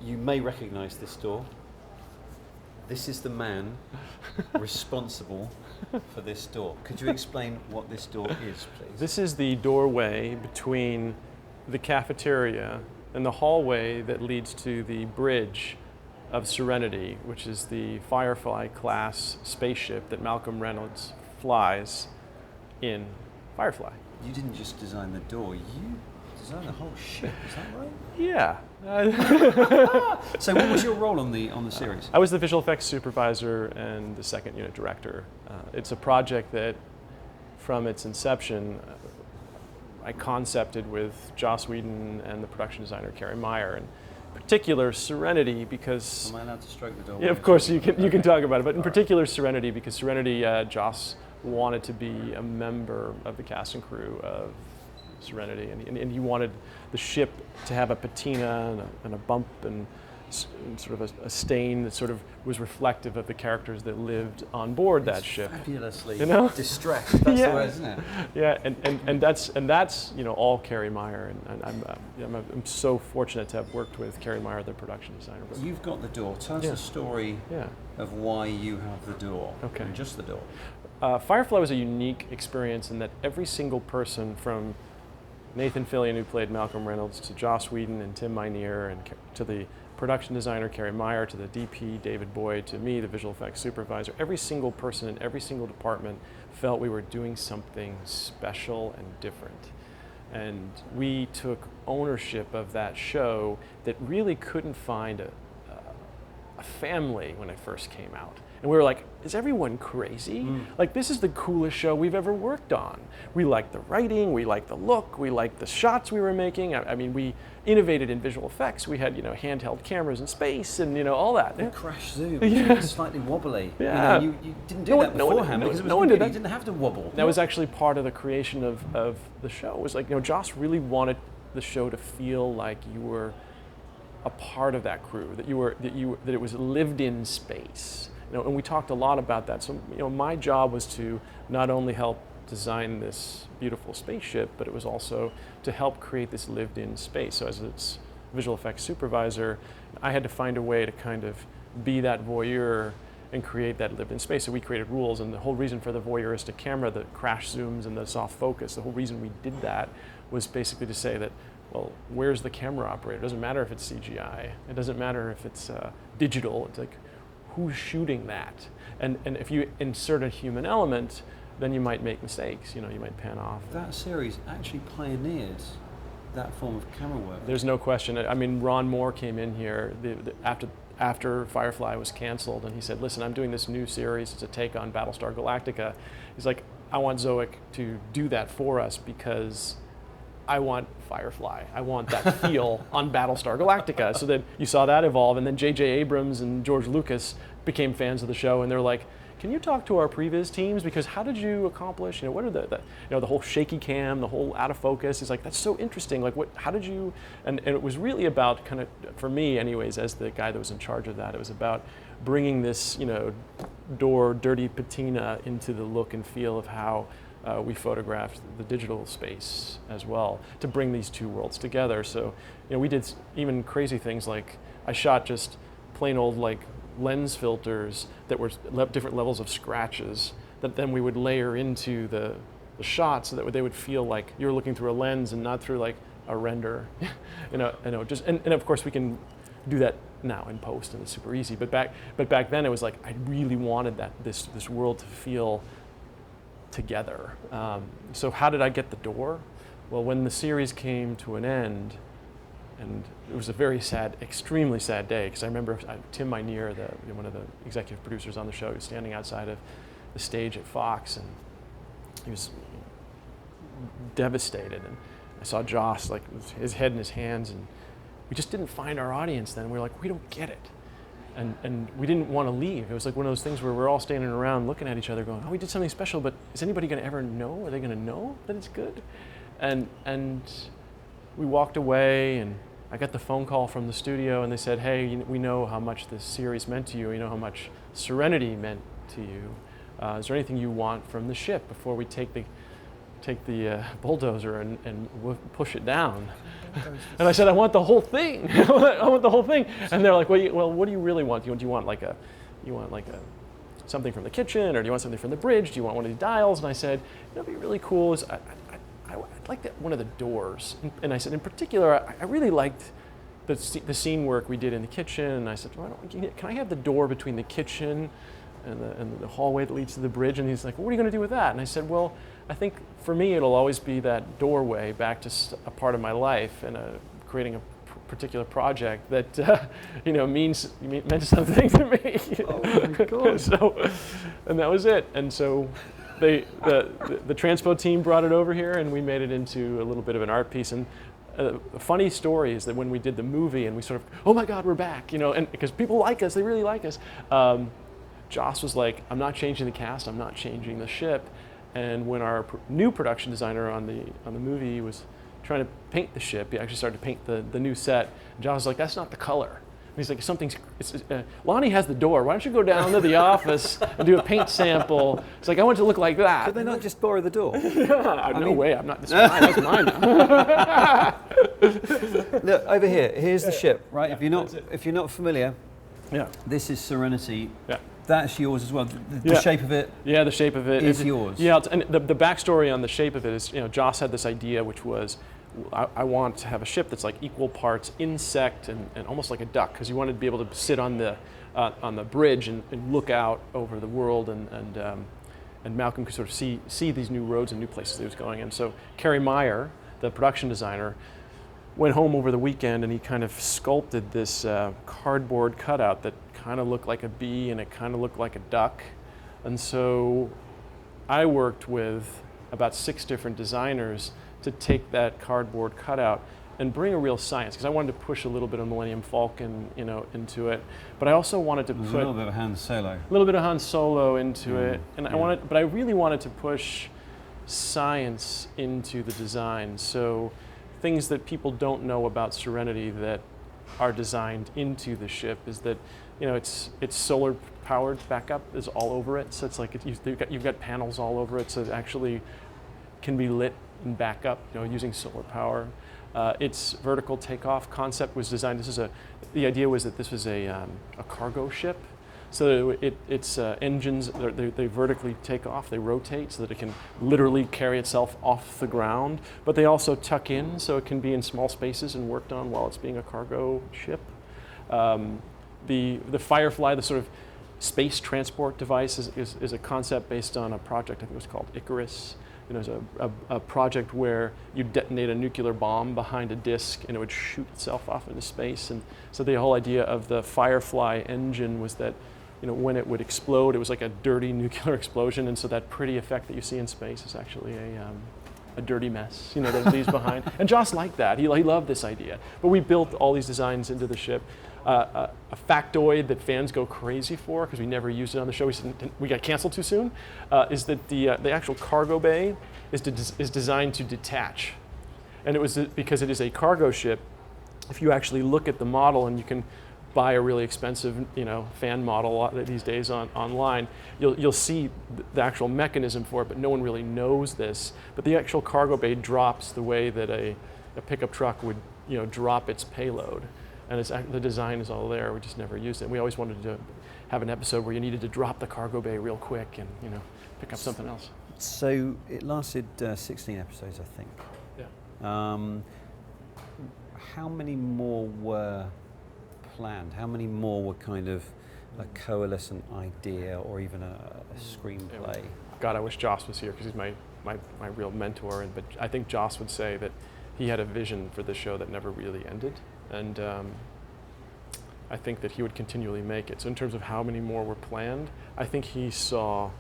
You may recognise this door. This is the man responsible for this door. Could you explain what this door is, please? This is the doorway between the cafeteria and the hallway that leads to the bridge of Serenity, which is the Firefly class spaceship that Malcolm Reynolds flies in Firefly. You didn't just design the door, you designed the whole ship, is that right? Yeah. So what was your role on the series? I was the visual effects supervisor and the second unit director. It's a project that, from its inception, I concepted with Joss Whedon and the production designer Carrie Meyer, and in particular Serenity because... Am I allowed to stroke the door? Yeah, of course you can talk about it, but in particular Serenity because Serenity, Joss wanted to be a member of the cast and crew of Serenity, and he wanted the ship to have a patina and a bump and sort of a stain that sort of was reflective of the characters that lived on board that ship. Fabulously distressed. That's yeah. the word, isn't it? Yeah, and that's all Carrie Meyer, and I'm so fortunate to have worked with Carrie Meyer, the production designer. But you've got the door. Tell us the story of why you have the door. Okay. And just the door. Firefly was a unique experience in that every single person from Nathan Fillion, who played Malcolm Reynolds, to Joss Whedon and Tim Minear, and to the production designer Carrie Meyer, to the DP David Boyd, to me, the visual effects supervisor, every single person in every single department felt we were doing something special and different. And we took ownership of that show that really couldn't find a family when it first came out. And we were like, is everyone crazy? Like, this is the coolest show we've ever worked on. We liked the writing, we liked the look, we liked the shots we were making. I mean, we innovated in visual effects. We had, handheld cameras in space and, all that. The crash zoom, slightly wobbly. Yeah. You didn't do that beforehand because it was good. You didn't have to wobble. That was actually part of the creation of the show. It was like, Joss really wanted the show to feel like you were a part of that crew, that it was lived in space. And we talked a lot about that. So, my job was to not only help design this beautiful spaceship, but it was also to help create this lived-in space. So as its visual effects supervisor, I had to find a way to kind of be that voyeur and create that lived-in space. So we created rules, and the whole reason for the voyeuristic camera, the crash zooms and the soft focus, the whole reason we did that was basically to say that, well, where's the camera operator? It doesn't matter if it's CGI. It doesn't matter if it's digital. It's like, who's shooting that? And if you insert a human element, then you might make mistakes. You might pan off. That series actually pioneered that form of camera work. There's no question. I mean, Ron Moore came in here after Firefly was canceled, and he said, listen, I'm doing this new series. It's a take on Battlestar Galactica. He's like, I want Zoic to do that for us because I want Firefly. I want that feel on Battlestar Galactica. So then you saw that evolve, and then J.J. Abrams and George Lucas became fans of the show, and they're like, can you talk to our previs teams? Because how did you accomplish, what are the whole shaky cam, the whole out of focus? He's like, that's so interesting. Like, how did you, and it was really about kind of, for me anyways, as the guy that was in charge of that, it was about bringing this, dirty patina into the look and feel of how we photographed the digital space as well, to bring these two worlds together. So, we did even crazy things like I shot just plain old lens filters that were different levels of scratches that then we would layer into the shots so that they would feel like you're looking through a lens and not through a render. and of course we can do that now in post and it's super easy. But back then it was like I really wanted this world to feel together. So how did I get the door? Well, when the series came to an end, and it was a very sad, extremely sad day, because I remember Tim Minear, one of the executive producers on the show, was standing outside of the stage at Fox, and he was devastated. And I saw Joss, his head in his hands, and we just didn't find our audience then. We were like, we don't get it. And we didn't want to leave. It was like one of those things where we're all standing around looking at each other going, oh, we did something special, but is anybody going to ever know? Are they going to know that it's good? And we walked away, and I got the phone call from the studio, and they said, hey, we know how much this series meant to you. We know how much Serenity meant to you. Is there anything you want from the ship before we take take the bulldozer and push it down. And I said, I want the whole thing. I want the whole thing. And they're like, well, what do you really want? Do you want like something from the kitchen, or do you want something from the bridge? Do you want one of these dials? And I said, it'd be really cool is I'd like one of the doors. And I said, in particular, I really liked the scene work we did in the kitchen. And I said, can I have the door between the kitchen and the hallway that leads to the bridge? And he's like, well, what are you going to do with that? And I said, well, I think for me it'll always be that doorway back to a part of my life and creating a particular project that meant something to me. Oh my God. So, and that was it. And so the transpo team brought it over here, and we made it into a little bit of an art piece. And a funny story is that when we did the movie, and we sort of, oh my God, we're back, and because people like us, they really like us. Joss was like, I'm not changing the cast, I'm not changing the ship. And when our new production designer on the movie was trying to paint the ship, he actually started to paint the new set. And Joss was like, that's not the color. And he's like, Loni has the door. Why don't you go down to the office and do a paint sample? It's like, I want it to look like that. Could they not just borrow the door? No way. I'm not. That's mine now. Look over here. Here's the ship, right? Yeah, if you're not familiar, yeah, this is Serenity. Yeah. That's yours as well. The shape of it. Yeah, the shape of it is yours. Yeah, and the backstory on the shape of it is, Joss had this idea, which was, I want to have a ship that's like equal parts insect and almost like a duck, because you wanted to be able to sit on the bridge and look out over the world, and Malcolm could sort of see these new roads and new places he was going. And so Kerry Meyer, the production designer, went home over the weekend and he kind of sculpted this cardboard cutout that kind of looked like a bee and it kind of looked like a duck. And so I worked with about 6 different designers to take that cardboard cutout and bring a real science, because I wanted to push a little bit of Millennium Falcon, into it, but I also wanted to put a little bit of Han Solo. A little bit of Han Solo into it, and I really wanted to push science into the design. So things that people don't know about Serenity that are designed into the ship is that, it's solar powered backup is all over it. So it's like you've got panels all over it, so it actually can be lit and backup, using solar power. Its vertical takeoff concept was designed. The idea was that this was a cargo ship. So its engines, they vertically take off, they rotate so that it can literally carry itself off the ground, but they also tuck in so it can be in small spaces and worked on while it's being a cargo ship. The Firefly, the sort of space transport device, is a concept based on a project, I think it was called Icarus. It's a project where you detonate a nuclear bomb behind a disk and it would shoot itself off into space. And so the whole idea of the Firefly engine was that, when it would explode, it was like a dirty nuclear explosion, and so that pretty effect that you see in space is actually a dirty mess, that it leaves behind. And Joss liked that. He loved this idea. But we built all these designs into the ship. A factoid that fans go crazy for, because we never used it on the show, we got canceled too soon, is that the actual cargo bay is designed to detach. And it was because it is a cargo ship. If you actually look at the model, and you can buy a really expensive, fan model these days online, you'll see the actual mechanism for it, but no one really knows this. But the actual cargo bay drops the way that a pickup truck would, drop its payload. And the design is all there. We just never used it. We always wanted to have an episode where you needed to drop the cargo bay real quick and pick up something else. So it lasted 16 episodes, I think. Yeah. How many more were planned? How many more were kind of a coalescent idea or even a screenplay? God, I wish Joss was here, because he's my real mentor. But I think Joss would say that he had a vision for the show that never really ended. And I think that he would continually make it. So in terms of how many more were planned, I think he saw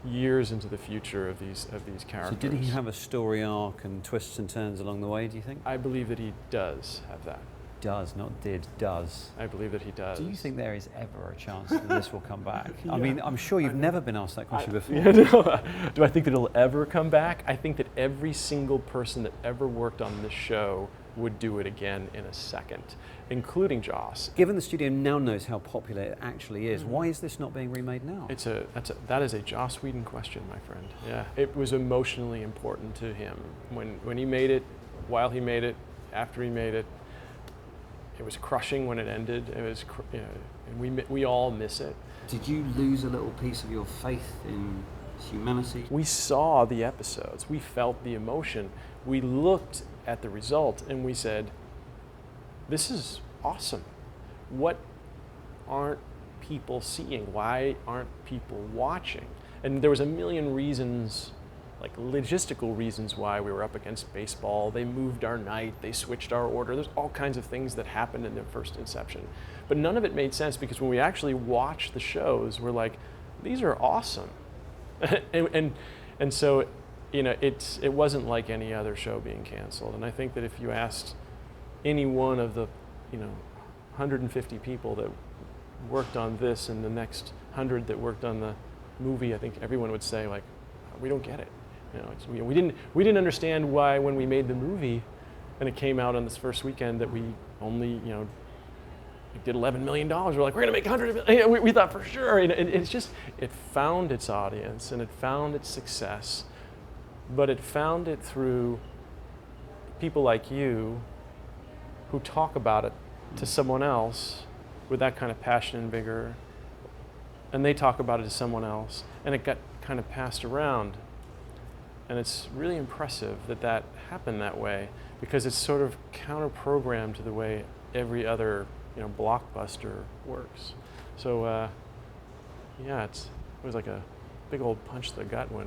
years into the future of these characters. So did he have a story arc and twists and turns along the way, do you think? I believe that he does have that. Does, not did, does. I believe that he does. Do you think there is ever a chance that this will come back? Yeah. I mean, I'm sure you've never been asked that question before. Yeah, no. Do I think that it'll ever come back? I think that every single person that ever worked on this show would do it again in a second, including Joss. Given the studio now knows how popular it actually is, why is this not being remade now? That is a Joss Whedon question, my friend. Yeah, it was emotionally important to him when he made it, while he made it, after he made it. It was crushing when it ended. It was, and we all miss it. Did you lose a little piece of your faith in humanity? We saw the episodes. We felt the emotion. We looked at the result and we said, this is awesome. What aren't people seeing? Why aren't people watching? And there was a million reasons, like logistical reasons why we were up against baseball. They moved our night, they switched our order. There's all kinds of things that happened in the first inception. But none of it made sense because when we actually watched the shows, we're like, these are awesome. and so, it wasn't like any other show being canceled. And I think that if you asked any one of the, 150 people that worked on this and the next 100 that worked on the movie, I think everyone would say, like, we don't get it. We didn't understand why when we made the movie and it came out on this first weekend that we only, did $11 million. We're like, we're gonna make 100 million. We thought for sure. And it's just, it found its audience and it found its success, but it found it through people like you who talk about it to someone else with that kind of passion and vigor, and they talk about it to someone else, and it got kind of passed around. And it's really impressive that happened that way, because it's sort of counter-programmed to the way every other blockbuster works. So it was like a big old punch to the gut when